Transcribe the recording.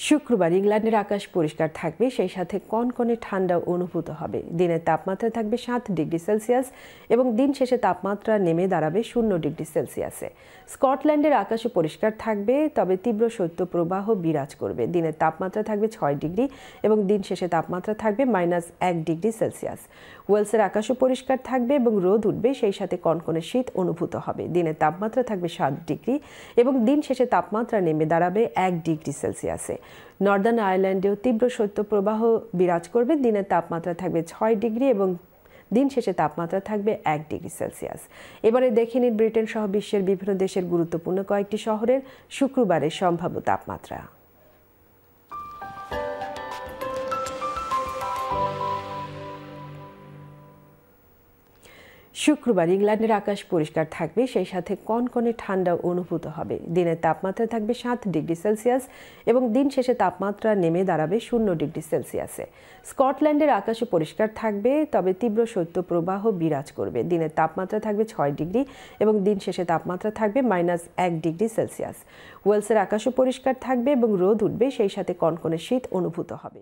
শুক্রবার ইংল্যান্ডের আকাশ পরিষ্কার থাকবে, সেই সাথে কনকনে ঠান্ডা অনুভূত হবে। দিনের তাপমাত্রা থাকবে 7 ডিগ্রি সেলসিয়াস এবং দিন শেষে তাপমাত্রা নেমে দাঁড়াবে 0 ডিগ্রি সেলসিয়াসে। স্কটল্যান্ডের আকাশও পরিষ্কার থাকবে, তবে তীব্র শৈত্যপ্রবাহ বিরাজ করবে। দিনের তাপমাত্রা থাকবে 6 ডিগ্রি এবং দিন শেষে তাপমাত্রা থাকবে -1 ডিগ্রি সেলসিয়াস। ওয়েলসের আকাশও পরিষ্কার থাকবে এবং রোদ উঠবে, সেই সাথে কনকনে শীত অনুভূত হবে। দিনের তাপমাত্রা থাকবে 7 ডিগ্রি এবং দিন শেষে তাপমাত্রা নেমে দাঁড়াবে 1 ডিগ্রি সেলসিয়াসে। নর্দার্ন আয়ারল্যান্ডেও তীব্র শৈত্যপ্রবাহ বিরাজ করবে। দিনের তাপমাত্রা থাকবে 6 ডিগ্রি এবং দিন শেষে তাপমাত্রা থাকবে 1 ডিগ্রি সেলসিয়াস। এবারে দেখে নিন ব্রিটেন সহ বিশ্বের বিভিন্ন দেশের গুরুত্বপূর্ণ কয়েকটি শহরের শুক্রবারের সম্ভাব্য তাপমাত্রা। শুক্রবার ইংল্যান্ডের আকাশ পরিষ্কার থাকবে, সেই সাথে কনকনে ঠান্ডা অনুভূত হবে। দিনের তাপমাত্রা থাকবে 7 ডিগ্রি সেলসিয়াস এবং দিন শেষে তাপমাত্রা নেমে দাঁড়াবে 0 ডিগ্রি সেলসিয়াসে। স্কটল্যান্ডের আকাশও পরিষ্কার থাকবে, তবে তীব্র শৈত্যপ্রবাহ বিরাজ করবে। দিনের তাপমাত্রা থাকবে 6 ডিগ্রি এবং দিন শেষে তাপমাত্রা থাকবে -1 ডিগ্রি সেলসিয়াস। ওয়েলসের আকাশও পরিষ্কার থাকবে এবং রোদ উঠবে, সেই সাথে কনকনে শীত অনুভূত হবে।